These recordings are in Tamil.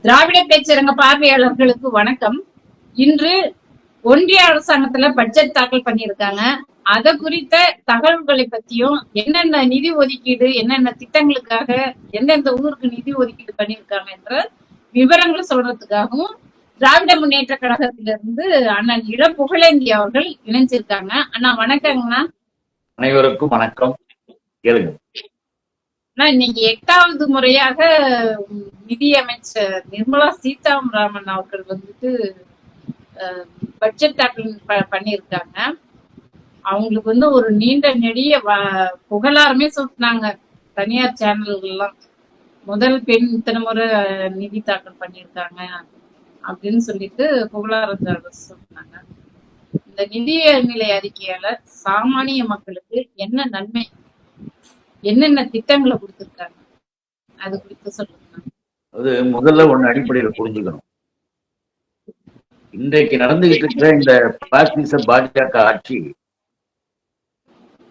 திராவிட பேச்சரங்க பார்வையாளர்களுக்கு வணக்கம். இன்று ஒன்றிய அரசாங்கத்துல பட்ஜெட் தாக்கல் பண்ணியிருக்காங்க. அத குறித்த தகவல்களை பத்தியும், என்னென்ன நிதி ஒதுக்கீடு, என்னென்ன திட்டங்களுக்காக எந்தெந்த ஊருக்கு நிதி ஒதுக்கீடு பண்ணியிருக்காங்க என்ற விவரங்களை சொல்றதுக்காகவும் திராவிட முன்னேற்ற கழகத்திலிருந்து அண்ணன் இள புகழேந்தி அவர்கள் இணைஞ்சிருக்காங்க. அண்ணா வணக்கங்கண்ணா. அனைவருக்கும் வணக்கம். கேளுங்க. இன்னைக்கு 8வது முறையாக நிதியமைச்சர் நிர்மலா சீதாராமன் அவர்கள் பட்ஜெட் தாக்கல் பண்ணியிருக்காங்க. அவங்களுக்கு ஒரு நீண்ட நெடிய புகழாரமே சொல்லிட்டாங்க தனியார் சேனல்கள்லாம். முதல் பெண் இத்தனை முறை நிதி தாக்கல் பண்ணியிருக்காங்க அப்படின்னு சொல்லிட்டு புகழாரம் சொன்னாங்க. இந்த நிதிநிலை அறிக்கையால சாமானிய மக்களுக்கு என்ன நன்மை, என்னென்ன திட்டங்களை கொடுத்திருக்காங்க, அது குறித்து சொல்லுங்க. அது முதல்ல ஒண்ணு அடிப்படையில புரிஞ்சுக்கணும். இன்றைக்கு நடந்துகிட்டு இருக்கிற இந்த பாசிச பாஜக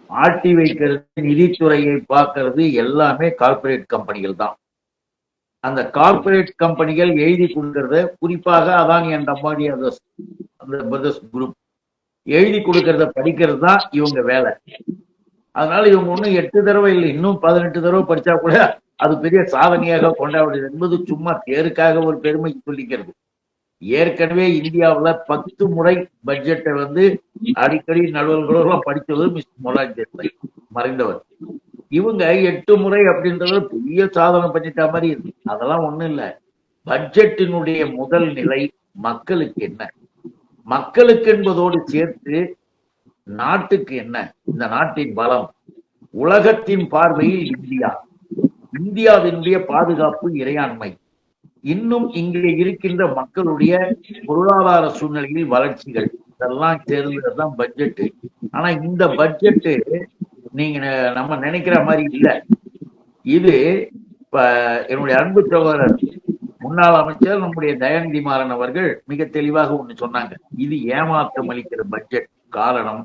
ஆட்சி வைக்கிறது, நிதித்துறையை பார்க்கறது எல்லாமே கார்பரேட் கம்பெனிகள் தான். அந்த கார்பரேட் கம்பெனிகள் எழுதி கொடுக்கறத, குறிப்பாக அதானி அண்ட் அம்பானி அந்த பிரதர்ஸ் குரூப் எழுதி கொடுக்கறத படிக்கிறது தான் இவங்க வேலை. அதனால இவங்க ஒன்னும் 8 தடவை இல்லை, இன்னும் 18 தடவை படிச்சா கூட அது பெரிய சாதனையாக கொண்டாடுது என்பது சும்மா பேருக்காக ஒரு பெருமைக்கு சொல்லிக்கிறது. ஏற்கனவே இந்தியாவில் 10 முறை பட்ஜெட்டை அடிக்கடி நடுவர்களெல்லாம் படித்தது மிஸ்டர் மொரார்ஜி தேசாய், மறைந்தவர். இவங்க 8 முறை அப்படின்றது பெரிய சாதனை பண்ணிட்ட மாதிரி இருக்கு. அதெல்லாம் ஒண்ணும் இல்லை. பட்ஜெட்டினுடைய முதல் நிலை மக்களுக்கு என்ன, மக்களுக்கு என்பதோடு சேர்த்து நாட்டுக்கு என்ன, இந்த நாட்டின் பலம், உலகத்தின் பார்வையில் இந்தியாவினுடைய பாதுகாப்பு, இறையாண்மை, இன்னும் இங்கே இருக்கின்ற மக்களுடைய பொருளாதார சூழ்நிலையில் வளர்ச்சிகள், இதெல்லாம் சேர்ந்ததுதான் பட்ஜெட்டு. ஆனா இந்த பட்ஜெட்டு நீங்க நம்ம நினைக்கிற மாதிரி இல்லை. இது இப்ப என்னுடைய அன்பு சகோதரர் முன்னாள் அமைச்சர் நம்முடைய தயாநிதி மாறன் அவர்கள் மிக தெளிவாக ஒண்ணு சொன்னாங்க. இது ஏமாற்றம் அளிக்கிற பட்ஜெட். காரணம்,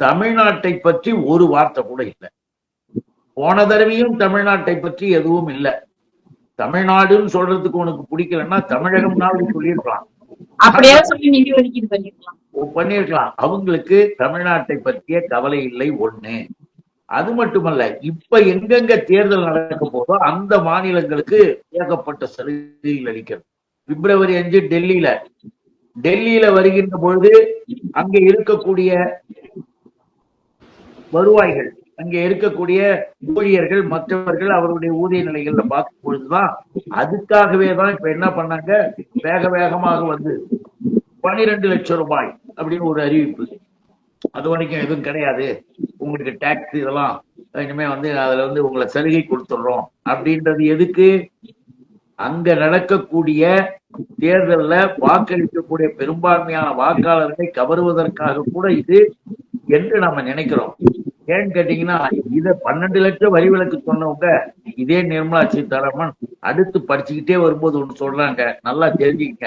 தமிழ்நாட்டை பற்றி ஒரு வார்த்தை கூட இல்லை. போன தடவையும் தமிழ்நாட்டை பற்றி எதுவும் இல்லை. தமிழ்நாடுன்னு சொல்றதுக்கு உனக்கு பிடிக்கலன்னா தமிழகம்னாவது சொல்லியிருக்கலாம், பண்ணிருக்கலாம். அவங்களுக்கு தமிழ்நாட்டை பற்றிய கவலை இல்லை. ஒண்ணு. அது மட்டுமல்ல, இப்ப எங்கெங்க தேர்தல் நடக்க போதோ அந்த மாநிலங்களுக்கு ஏகப்பட்ட சலுகைகள் அளிக்கிறது. பிப்ரவரி 5 டெல்லியில வருகின்ற பொழுது அங்கே இருக்கக்கூடிய வருவாய்கள், அங்கே இருக்கக்கூடிய ஊழியர்கள், மற்றவர்கள் அவருடைய ஊதிய நிலைகள்ல பார்க்கும் பொழுதுதான், அதுக்காகவே தான் இப்ப என்ன பண்ணாங்க, வேகமாக 12 லட்சம் ரூபாய் அப்படின்னு ஒரு அறிவிப்பு. அது வரைக்கும் எதுவும் கிடையாது, உங்களுக்கு டாக்ஸ் இதெல்லாம் இனிமே அதுல உங்களை சலுகை கொடுத்துடுறோம் அப்படின்றது. எதுக்கு? அங்க நடக்கக்கூடிய தேர்தல்ல வாக்களிக்கக்கூடிய பெரும்பான்மையான வாக்காளர்களை கவருவதற்காக கூட இது என்று நம்ம நினைக்கிறோம். ஏன்னு கேட்டீங்கன்னா, இத 12 லட்சம் வரி விலக்கு சொன்னவங்க இதே நிர்மலா சீதாராமன் அடுத்து படிச்சுக்கிட்டே வரும்போது ஒண்ணு சொல்றாங்க, நல்லா தெரிஞ்சுக்க.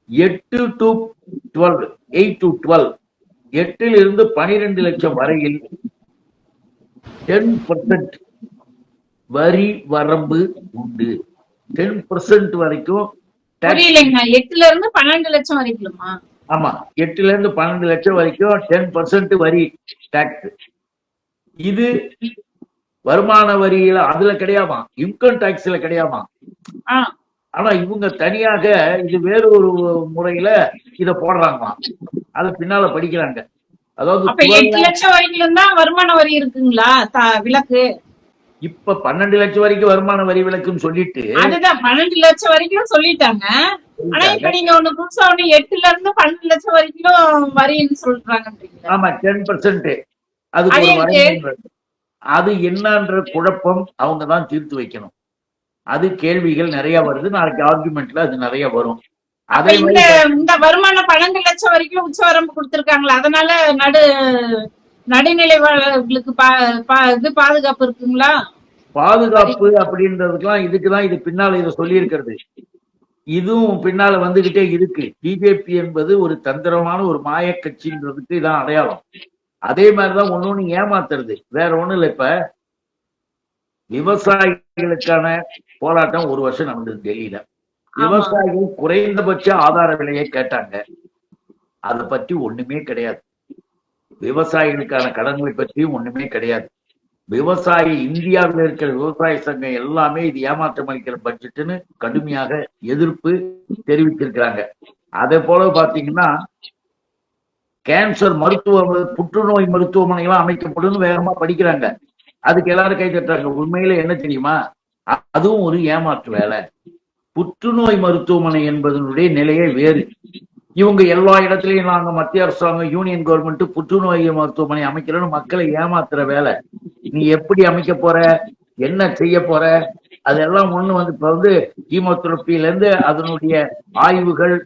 8 to 12 8 12 லட்சம் வரையில் 10% வரி வரம்பு உண்டு. 10% வரைக்கும். 8 12 லட்சம் வரைக்குமா? ஆமா, 8 12 லட்சம் வரைக்கும் 10% வரி டாக்ஸ். இது வருமான வரியில அதுல கிடையாமா, இன்கம் டாக்ஸ்ல கிடையாமா. ஆனா இவங்க தனியாக இது வேறு ஒரு முறையில இத போடுறாங்களாம். அது பின்னால படிக்கிறாங்க. அதாவது 8 லட்சம் வரைக்கும் தான் வருமான வரி இருக்குங்களா விலக்கு? இப்ப 12 லட்சம் வரைக்கும் வருமான வரி விலக்குன்னு சொல்லிட்டு, அதுதான் 12 லட்சம் வரைக்கும் சொல்லிட்டாங்க. ஆனா இப்ப நீங்க ஒண்ணு புதுசா 8 12 லட்சம் வரைக்கும் வரின்னு சொல்றாங்க. ஆமா, 10%. அது என்னன்ற குழப்பம் அவங்கதான் தீர்த்து வைக்கணும். அது கேள்விகள் நிறைய வருது. நாளைக்கு ஆர்குமெண்ட்ல அது நிறைய வரும். அதே இந்த வருமானம் 12 லட்சம் வரைக்கும் உச்சவரம்பு கொடுத்திருக்காங்களா, அதனால நடுநிலைவாளர்களுக்கு இது பாதுகாப்பு இருக்குங்களா? பாதுகாப்பு அப்படின்றதுக்கெல்லாம் இதுக்குதான் இது பின்னால இதை சொல்லி இருக்கிறது. இதுவும் பின்னால வந்துகிட்டே இருக்கு. பிஜேபி என்பது ஒரு தந்திரமான ஒரு மாய கட்சின்றதுக்கு இதான் அடையாளம். அதே மாதிரிதான் ஒண்ணு ஏமாத்துறது, வேற ஒண்ணும் இல்லை. இப்ப விவசாயிகளுக்கான போராட்டம் 1 வருஷம் நடந்தது டெல்லியில. விவசாயிகள் குறைந்தபட்ச ஆதார விலையை கேட்டாங்க. அதை பற்றி ஒண்ணுமே கிடையாது. விவசாயிகளுக்கான கடன்களை பற்றியும் ஒண்ணுமே கிடையாது. விவசாயி இந்தியாவில் இருக்கிற விவசாய சங்கம் எல்லாமே இது ஏமாற்றம் அளிக்கிற பட்ஜெட்னு கடுமையாக எதிர்ப்பு தெரிவித்திருக்கிறாங்க. அதே போல பாத்தீங்கன்னா கேன்சர் புற்றுநோய் மருத்துவமனை எல்லாம் அமைக்கப்படும் வேகமா படிக்கிறாங்க. அதுக்கு எல்லாரும் கை தட்டுறாங்க. உண்மையில என்ன தெரியுமா, அதுவும் ஒரு ஏமாற்று வேலை. புற்றுநோய் மருத்துவமனை என்பதனுடைய நிலையே வேறு. இவங்க எல்லா இடத்துலயும் நாங்க மத்திய அரசாங்கம் யூனியன் கவர்மெண்ட் புற்றுநோய் மருத்துவமனை அமைக்கிறோன்னு மக்களை ஏமாத்துற வேலை. நீ எப்படி அமைக்க போற, என்ன செய்ய போற, அதெல்லாம் ஒண்ணு வந்து இப்ப வந்து கீமோதெரபில இருந்து அதனுடைய ஆய்வுகள்,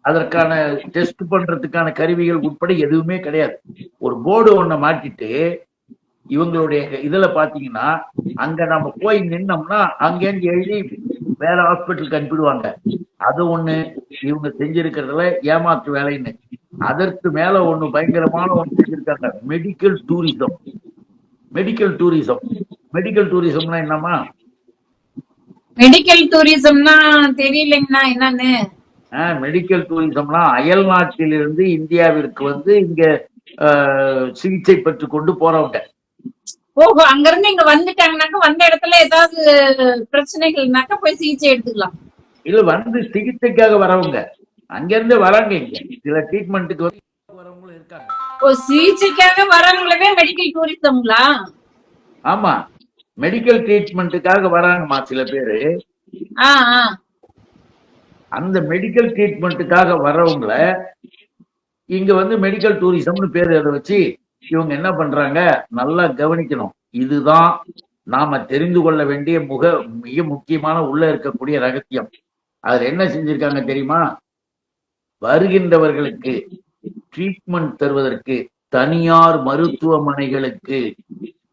அதற்கான டெஸ்ட் பண்றதுக்கான கருவிகள் உட்பட எதுவுமே கிடையாது. ஒரு போர்டு ஒண்ண மாட்டிட்டு இவங்களுடைய இதுல பாத்தீங்கன்னா அங்க நம்ம போய் நின்னோம்னா அங்கேருந்து எழுதி வேற ஹாஸ்பிட்டலுக்கு அனுப்பிடுவாங்க. அது ஒண்ணு இவங்க செஞ்சிருக்கிறதுல ஏமாற்று வேலைன்னு. அதற்கு மேல ஒண்ணு பயங்கரமான ஒண்ணு செஞ்சிருக்காங்க, medical tourism. Medical tourism medical டூரிசம்னா என்னமா? மெடிக்கல் டூரிசம்னா தெரியலங்கண்ணா என்னன்னு. மெடிக்கல் டூரிசம்னா அயல் நாட்டிலிருந்து இந்தியாவிற்கு வந்து இங்க சிகிச்சை பெற்று கொண்டு போறவங்க. ஓஹோ, அங்க இருந்து இங்க வந்துட்டாங்கனாக்க வந்த இடத்துல ஏதாவது பிரச்சனைகள்னாக்க போய் சிகிச்சை எடுத்துக்கலாம். இல்ல, வந்து சிகிச்சைக்காக வரவங்க அங்க இருந்து வராங்க. இங்க சில ட்ரீட்மெண்ட்டுக்கு வரவங்களும் இருக்காங்க. ஓ, சிகிச்சைக்காக வரவங்களவே மெடிக்கல் டூரிசம்ங்களா? ஆமா, மெடிக்கல் ட்ரீட்மெண்ட்டுக்காக வராங்கம்மா சில பேரு. அந்த மெடிக்கல் ட்ரீட்மெண்ட்டுக்காக வர்றவங்கள இங்க வந்து மெடிக்கல் டூரிசம்னு பேரு அதை வச்சு இவங்க என்ன பண்றாங்க, நல்லா கவனிக்கணும். இதுதான் நாம தெரிந்து கொள்ள வேண்டிய மிக முக்கியமான உள்ள இருக்கக்கூடிய ரகசியம். அதுல என்ன செஞ்சிருக்காங்க தெரியுமா? வருகின்றவர்களுக்கு ட்ரீட்மெண்ட் தருவதற்கு தனியார் மருத்துவமனைகளுக்கு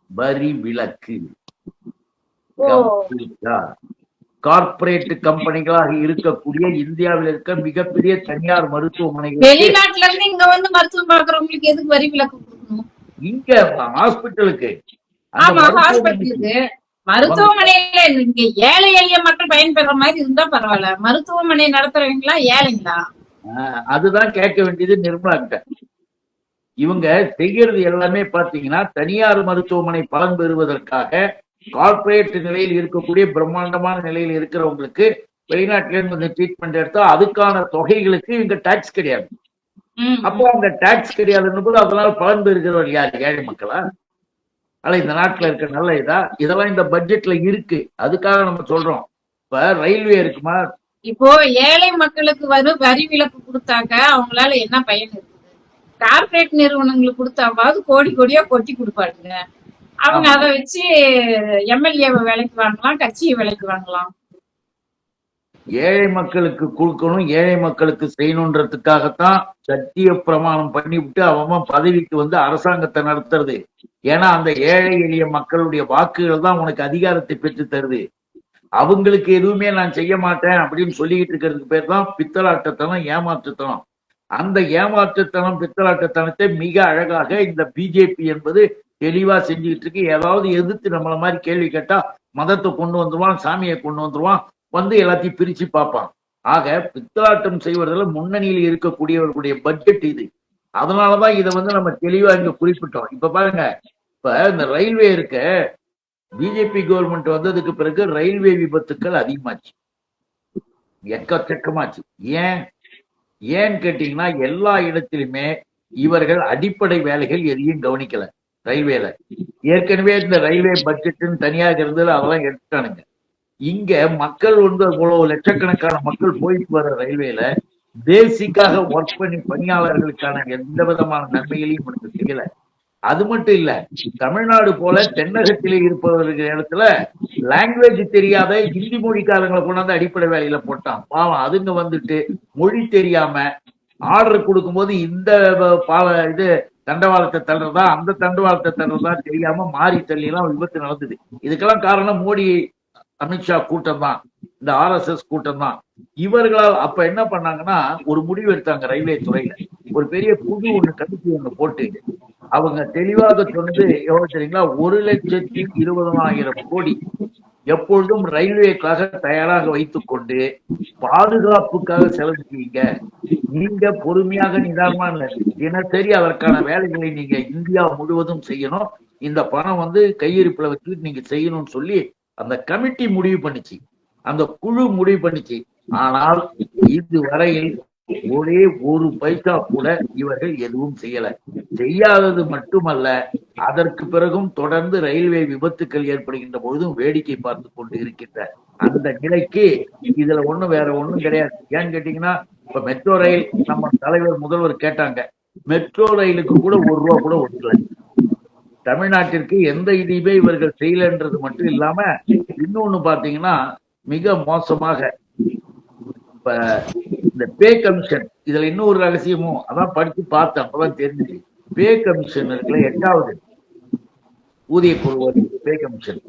வரி விலக்கு. கார்பரேட் கம்பெனிகளாக இருக்கக்கூடிய இந்தியாவில் இருக்க மிகப்பெரிய தனியார் மருத்துவமனைகள், வெளிநாட்டுல இருந்து இங்க வந்து மருத்துவம் பார்க்கறவங்களுக்கு எதுக்கு வரி விலக்கு கொடுக்கணும்? இங்க ஹாஸ்பிட்டலுக்கு. ஆமா, ஹாஸ்பிட்டலுக்கு. மருத்துவமனையில இங்க ஏழை எளிய மக்கள் பயன்பெற மாதிரி இருந்தா பரவாயில்ல, மருத்துவமனை நடத்துறவங்களா ஏழைங்களா? அதுதான் கேட்க வேண்டியது நிர்மலா கிட்ட. இவங்க செய்யறது எல்லாமே பாத்தீங்கன்னா தனியார் மருத்துவமனை பலன் பெறுவதற்காக கார்பரேட் நிலையில் இருக்கக்கூடிய பிரம்மாண்டமான நிலையில் இருக்கிறவங்களுக்கு வெளிநாட்டில இருந்து ட்ரீட்மெண்ட் எடுத்தா அதுக்கான தொகைகளுக்கு இங்க டாக்ஸ் கிடையாது. அப்போ அந்த டாக்ஸ் கிடையாதுன்னு போது அதனால பலன் பெறுகிறவர் யார்? ஏழை மக்களா? ஆனா இந்த நாட்டுல இருக்க நல்ல இதெல்லாம் இந்த பட்ஜெட்ல இருக்கு. அதுக்காக நம்ம சொல்றோம். இப்ப ரயில்வே இருக்குமா, இப்போ ஏழை மக்களுக்கு வரி விலக்கு கொடுத்தாக்க அவங்களால என்ன பயன் இருக்குது? கார்பரேட் நிறுவனங்களுக்கு கொடுத்தாவது கோடி கோடியா கொட்டி கொடுப்பாருங்க. அவங்க அதை வச்சு எம்எல்ஏ வேலைக்கு வாங்கலாம், கட்சியை வேலைக்கு வாங்கலாம். ஏழை மக்களுக்கு கொடுக்கணும், ஏழை மக்களுக்கு செய்யணுன்றதுக்காகத்தான் சத்திய பிரமாணம் பண்ணி விட்டு அவன் பதவிக்கு வந்து அரசாங்கத்தை நடத்துறது. ஏன்னா அந்த ஏழை எளிய மக்களுடைய வாக்குகள் தான் உனக்கு அதிகாரத்தை பெற்று தருது. அவங்களுக்கு எதுவுமே நான் செய்ய மாட்டேன் அப்படின்னு சொல்லிக்கிட்டு இருக்கிறதுக்கு பேர் தான் பித்தலாட்டத்தனம், ஏமாற்றுத்தனம். அந்த ஏமாற்றுத்தனம், பித்தலாட்டத்தனத்தை மிக அழகாக இந்த பிஜேபி என்பது தெளிவா செஞ்சுக்கிட்டு இருக்கு. ஏதாவது எதிர்த்து நம்மள மாதிரி கேள்வி கேட்டா மதத்தை கொண்டு வந்துருவான், சாமியை கொண்டு வந்துருவான், வந்து எல்லாத்தையும் பிரிச்சு பார்ப்பான். ஆக பித்தலாட்டம் செய்வதில் முன்னணியில் இருக்கக்கூடியவர்களுடைய பட்ஜெட் இது. அதனாலதான் இதை வந்து நம்ம தெளிவா இங்க குறிப்பிட்டோம். இப்ப பாருங்க, இப்ப இந்த ரயில்வே இருக்க, பிஜேபி கவர்மெண்ட் வந்ததுக்கு பிறகு ரயில்வே விபத்துக்கள் அதிகமாச்சு, எக்கச்சக்கமாச்சு. ஏன்னு கேட்டீங்கன்னா எல்லா இடத்திலுமே இவர்கள் அடிப்படை வேலைகள் எதையும் கவனிக்கல. ரயில்வேல ஏற்கனவே இந்த ரயில்வே பட்ஜெட்னு தனியாக இருந்தது, அதெல்லாம் எடுத்துட்டானுங்க. இங்க மக்கள் வந்து அவ்வளவு லட்சக்கணக்கான மக்கள் போயிட்டு வர ரயில்வேல பேசிக்காக ஒர்க் பண்ணி பணியாளர்களுக்கான எந்த விதமான நன்மைகளையும் நமக்கு செய்யல. அது மட்டும் இல்ல, தமிழ்நாடு போல தென்னகத்திலே இருப்பவர்கள் இடத்துல லாங்குவேஜ் தெரியாத ஹிந்தி மொழிக்காரங்களை கொண்டாந்து அடிப்படை வேலையில போட்டான். பாவம், அதுங்க வந்துட்டு மொழி தெரியாம ஆர்டர் கொடுக்கும்போது இந்த இது தண்டவாளத்தை தள்ளுறதா அந்த தண்டவாளத்தை தள்ளுறதா தெரியாம மாறி தள்ளி எல்லாம் விபத்து நடந்தது. இதுக்கெல்லாம் காரணம் மோடி அமித்ஷா கூட்டம் தான், இந்த RSS கூட்டம் தான். இவர்களால் அப்ப என்ன பண்ணாங்கன்னா ஒரு முடிவு எடுத்தாங்க. ரயில்வே துறையில ஒரு பெரிய புது கமிட்டி ஒண்ணு போட்டு அவங்க தெளிவாக சொன்னது எவ்வளவு தெரியுங்களா? 1,20,000 கோடி எப்பொழுதும் ரயில்வேக்காக தயாராக வைத்துக் கொண்டு பாதுகாப்புக்காக செலவு செய்யுங்க. நீங்க பொறுமையாக நிதானமா தினசரி அதற்கான வேலைகளை நீங்க இந்தியா முழுவதும் செய்யணும். இந்த பணம் கையிருப்புல வச்சு நீங்க செய்யணும்னு சொல்லி அந்த கமிட்டி முடிவு பண்ணிச்சு, அந்த குழு முடிவு பண்ணிச்சு. ஆனால் இதுவரையில் ஒரே ஒரு பைசா கூட இவர்கள் எதுவும் செய்யல. செய்யாதது மட்டுமல்ல, அதற்கு பிறகும் தொடர்ந்து ரயில்வே விபத்துக்கள் ஏற்படுகின்ற பொழுதும் வேடிக்கை பார்த்து கொண்டு இருக்கின்ற அந்த நிலைக்கு இதுல வேற ஒண்ணும் கிடையாது. ஏன்னு கேட்டீங்கன்னா, இப்ப மெட்ரோ ரயில் நம்ம தலைவர் முதல்வர் கேட்டாங்க, மெட்ரோ ரயிலுக்கு கூட ₹1 கூட ஒதுக்கல. தமிழ்நாட்டிற்கு எந்த இதுவே இவர்கள் செய்யலன்றது மட்டும் இல்லாம, இன்னொன்னு பாத்தீங்கன்னா மிக மோசமாக இப்ப இந்த பே கமிஷன், இதுல இன்னொரு ரகசியமும் அதான் படிச்சு பார்த்தேன், அப்பதான் தெரிஞ்சுச்சு. பே கமிஷன் இருக்குல்ல, 8வது ஊதிய குழு பே கமிஷன்,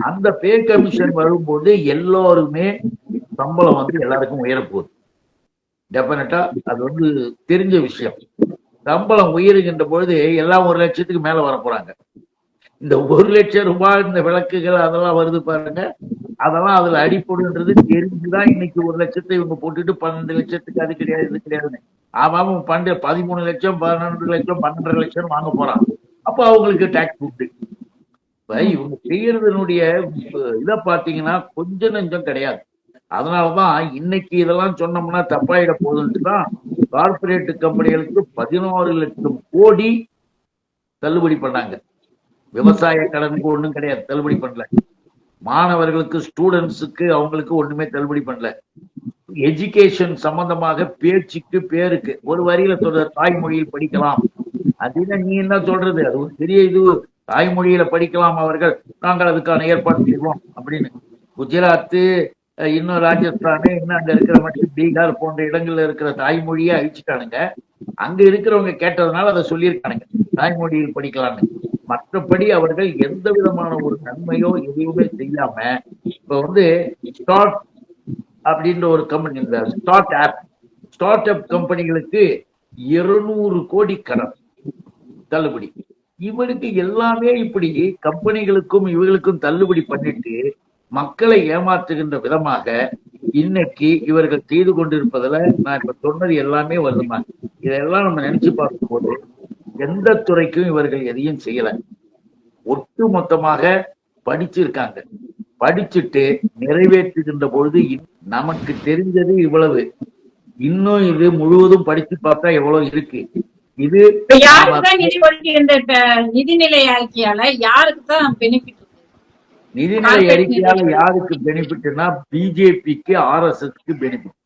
அந்த பே கமிஷன் வரும்போது எல்லாருமே சம்பளம் எல்லாருக்கும் உயரப்போகுது. டெபினட்டா அது தெரிஞ்ச விஷயம். சம்பளம் உயருகின்ற பொழுது எல்லாம் 1 லட்சத்துக்கு மேல வர போறாங்க. இந்த 1 லட்சம் ரூபாய் இந்த விளக்குகள் அதெல்லாம் வருது பாருங்க, அதெல்லாம் அதுல அடிப்படைன்றது தெரிஞ்சுதான் இன்னைக்கு 1 லட்சத்தை இவங்க போட்டுட்டு 12 லட்சத்துக்கு அது கிடையாது இது கிடையாதுன்னு. ஆமாம் 13 லட்சம் 12 லட்சம் 12.5 லட்சம் வாங்க போறான். அப்ப அவங்களுக்கு டாக்ஸ் உண்டு. இப்ப இவங்க செய்யறதனுடைய இதை பாத்தீங்கன்னா கொஞ்சம் நெஞ்சம் கிடையாது. அதனாலதான் இன்னைக்கு இதெல்லாம் சொன்னோம்னா தப்பாயிட போகுதுன்னுதான் கார்பரேட் கம்பெனிகளுக்கு 16 லட்சம் கோடி தள்ளுபடி பண்ணாங்க. விவசாய கடனுக்கு ஒண்ணும் கிடையாது, தள்ளுபடி பண்ணல. மாணவர்களுக்கு ஸ்டூடெண்ட்ஸுக்கு அவங்களுக்கு ஒண்ணுமே தள்ளுபடி பண்ணல. எஜுகேஷன் சம்பந்தமாக பேச்சுக்கு பேருக்கு ஒரு வரியில சொல்ற தாய்மொழியில் படிக்கலாம் அப்படின்னு நீ என்ன சொல்றது? அது ஒரு பெரிய இது. தாய்மொழியில படிக்கலாம் அவர்கள், நாங்கள் அதுக்கான ஏற்பாடு செய்வோம் அப்படின்னு. குஜராத்து, இன்னும் ராஜஸ்தானு, இன்னும் அங்க இருக்கிற மட்டும் பீகார் போன்ற இடங்கள்ல இருக்கிற தாய்மொழியை அழிச்சுட்டானுங்க. அங்க இருக்கிறவங்க கேட்டதுனால அதை சொல்லியிருக்கானுங்க, தாய்மொழியில் படிக்கலாம்னு. மற்றபடி அவர்கள் எந்த விதமான ஒரு நன்மையோ எதுவுமே செய்யாம இப்ப ஸ்டார்ட் அப்படின்ற ஒரு கம்பெனி, இந்த ஸ்டார்ட் அப் கம்பெனிகளுக்கு 200 கோடி கடன் தள்ளுபடி. இவருக்கு எல்லாமே இப்படி கம்பெனிகளுக்கும் இவர்களுக்கும் தள்ளுபடி பண்ணிட்டு மக்களை ஏமாற்றுகின்ற விதமாக இன்னைக்கு இவர்கள் செய்து கொண்டிருப்பதுல நான் இப்ப சொன்னது எல்லாமே வருதுமா. இதெல்லாம் நம்ம நினைச்சு பார்க்கும்போது எந்த துறைக்கும் இவர்கள் எதையும் செய்யல. ஒட்டு மொத்தமாக படிச்சிருக்காங்க, படிச்சுட்டு நிறைவேற்றுகின்ற பொழுது நமக்கு தெரிஞ்சது இவ்வளவு, இன்னும் இது முழுவதும் படிச்சு பார்த்தா எவ்வளவு இருக்கு. இது யாருக்குதான் நிதி ஒதுக்கீடு, நிதிநிலை அறிக்கையால யாருக்கு தான் பெனிஃபிட்? நிதிநிலை அறிக்கையால யாருக்கு பெனிஃபிட்னா பிஜேபிக்கு, RSSக்கு பெனிஃபிட்.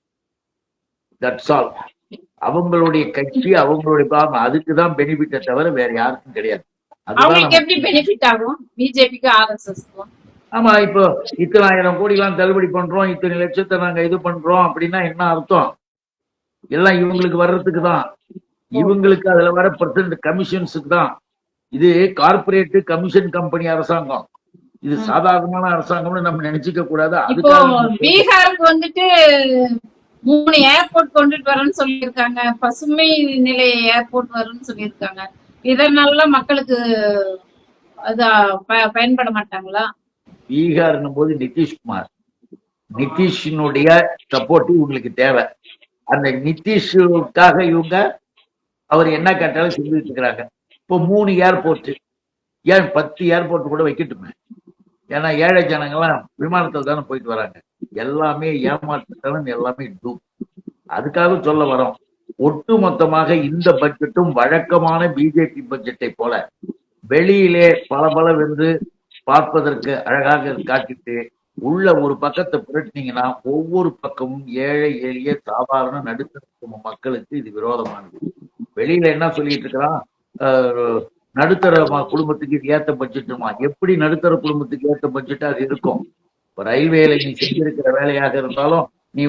That's all. அவங்களுடைய கட்சி, அவங்களுடைய பாகம், அதுக்குதான் பெனிஃபிட்டை தவிர வேற யாருக்கும் கிடையாது. அவங்களுக்கு எப்படி பெனிஃபிட் ஆகும்? பிஜேபிக்கு, RSSக்கும்? ஆமா, இப்போ இத்தனை 1000 கோடி எல்லாம் தள்ளுபடி பண்றோம், இத்தனை லட்சத்தை நாங்க இது பண்றோம் அப்படின்னா என்ன அர்த்தம்? எல்லாம் இவங்களுக்கு வர்றதுக்கு தான், இவங்களுக்கு அதுல வர பெர்சன்ட் கமிஷன்ஸுக்கு தான். இது கார்பரேட் கமிஷன் கம்பெனி அரசாங்கம், இது சாதாரணமான அரசாங்கம்னு நம்ம நினைச்சுக்க கூடாது. இப்போ பீகாருக்கு 3 ஏர்போர்ட் கொண்டுட்டு வரேன்னு சொல்லியிருக்காங்க, பசுமை நிலை ஏர்போர்ட் வரும்னு சொல்லியிருக்காங்க. இதனால மக்களுக்கு அது பயன்பட மாட்டாங்களா? பீகார்னும் போது நிதிஷ்குமார், நிதிஷினுடைய சப்போர்ட் இவங்களுக்கு தேவை. அந்த நிதிஷுக்காக இவங்க அவர் என்ன கேட்டாலும் செஞ்சுட்டு இருக்கிறாங்க. இப்போ 3 ஏர்போர்ட், ஏன் 10 ஏர்போர்ட் கூட வைக்கட்டுமே? ஏன்னா ஏழை ஜனங்கள்லாம் விமானத்தில் தானே போயிட்டு வராங்க. எல்லாமே ஏமாற்றுத்தனம், எல்லாமே டூப். அதுக்காக சொல்ல வரோம், ஒட்டு மொத்தமாக இந்த பட்ஜெட்டும் வழக்கமான பிஜேபி பட்ஜெட்டை போல வெளியிலே பலபலவென்று பார்ப்பதற்கு அழகாக காட்டிட்டு உள்ள ஒரு பக்கத்தை புரட்டினீங்கன்னா ஒவ்வொரு பக்கமும் ஏழை எளிய சாதாரண நடுத்தர மக்களுக்கு இது விரோதமானது. வெளியில என்ன சொல்லிட்டு இருக்கிறான், நடுத்தர குடும்பத்துக்கு இது ஏத்த பட்ஜெட்டுமா? எப்படி நடுத்தர குடும்பத்துக்கு ஏத்த பட்ஜெட்டா அது இருக்கும்? இப்ப ரயில்வேல நீ செஞ்சிருக்கிற வேலையாக இருந்தாலும் நீ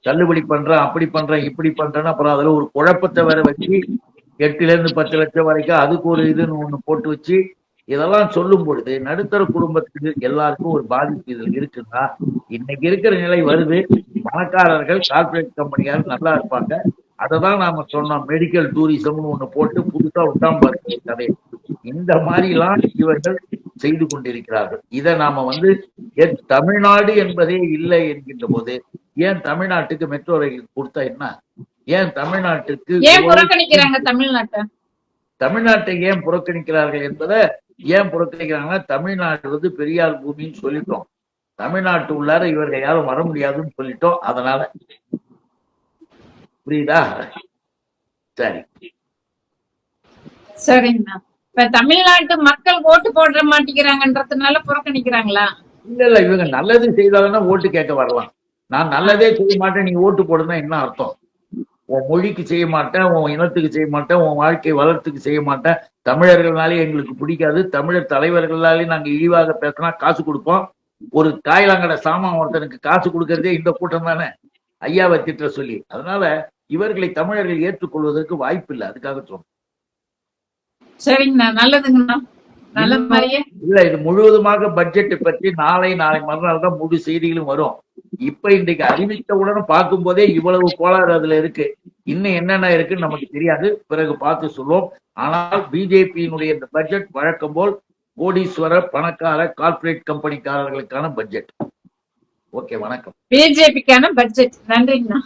தள்ளுபடி பண்ற, அப்படி பண்ற, இப்படி பண்றன்னு அப்புறம் அதுல ஒரு குழப்பத்தை வேற வச்சு 8 ல இருந்து 10 லட்சம் வரைக்கும் அதுக்கு ஒரு இதுன்னு ஒண்ணு போட்டு வச்சு இதெல்லாம் சொல்லும் பொழுது நடுத்தர குடும்பத்துக்கு எல்லாருக்கும் ஒரு பாதிப்பு இதில் இருக்குன்னா இன்னைக்கு இருக்கிற நிலை வருது. பணக்காரர்கள், கார்பரேட் கம்பெனியார் நல்லா இருப்பாங்க. அததான் நாம சொன்னோம், மெடிக்கல் டூரிசம்னு ஒண்ணு போட்டு புதுசா விட்டாம பாருங்க கதை. இந்த மாதிரி எல்லாம் இவர்கள் செய்து கொண்டிருக்கிறார்கள். இதை நாம ஏன் தமிழ்நாடு என்பதே இல்லை என்கின்ற போது ஏன் தமிழ்நாட்டுக்கு மெட்ரோ ரயில் கொடுத்தா என்ன? ஏன் தமிழ்நாட்டுக்கு ஏன் புறக்கணிக்கிறாங்க தமிழ்நாட்டை? தமிழ்நாட்டை ஏன் புறக்கணிக்கிறார்கள் என்பதை ஏன் புறக்கணிக்கிறாங்கன்னா, தமிழ்நாடு பெரியார் பூமின்னு சொல்லிட்டோம். தமிழ்நாட்டு உள்ளார இவர்கள் யாரும் வர முடியாதுன்னு சொல்லிட்டோம். அதனால புரியுதா? சரி, சரிங்கண்ணா. இப்ப தமிழ்நாட்டு மக்கள் ஓட்டு போட மாட்டேங்கிறாங்கன்றதுனால புறக்கணிக்கிறாங்களா? இல்ல இவங்க நல்லது செய்தாலும் ஓட்டு கேட்க வரலாம். நான் நல்லதே செய்ய மாட்டேன், நீ ஓட்டு போடுனா என்ன அர்த்தம்? உன் மொழிக்கு செய்ய மாட்டேன், உன் இனத்துக்கு செய்ய மாட்டேன், உன் வாழ்க்கை வளர்த்துக்கு செய்ய மாட்டேன், தமிழர்கள்னாலே எங்களுக்கு பிடிக்காது, தமிழர் தலைவர்களாலே நாங்க இழிவாக பேசினா காசு கொடுப்போம். ஒரு காயிலாங்கட சாமான் ஒருத்தனுக்கு காசு கொடுக்கறதே இந்த கூட்டம் தானே, ஐயாவை திட்ட சொல்லி. அதனால இவர்களை தமிழர்கள் ஏற்றுக்கொள்வதற்கு வாய்ப்பு இல்லை. அதுக்காக சொல்றோம். சரிங்கண்ணா, நல்லதுங்கண்ணா. நல்ல மாதிரியே இல்ல, இது முழுவதுமாக பட்ஜெட்டை பற்றி நாளை மறுநாள் தான் முழு செய்திகளும் வரும். இப்ப இன்றைக்கு அறிவித்தவுடன் பார்க்கும் போதே இவ்வளவு கோளாறு அதுல இருக்கு. இன்னும் என்னென்ன இருக்குன்னு நமக்கு தெரியாது, பிறகு பார்த்து சொல்லுவோம். ஆனால் பிஜேபியினுடைய இந்த பட்ஜெட் வழக்கம் போல் கோடீஸ்வர பணக்கார கார்பரேட் கம்பெனிக்காரர்களுக்கான பட்ஜெட். ஓகே, வணக்கம். பிஜேபிக்கான பட்ஜெட். நன்றிங்கண்ணா.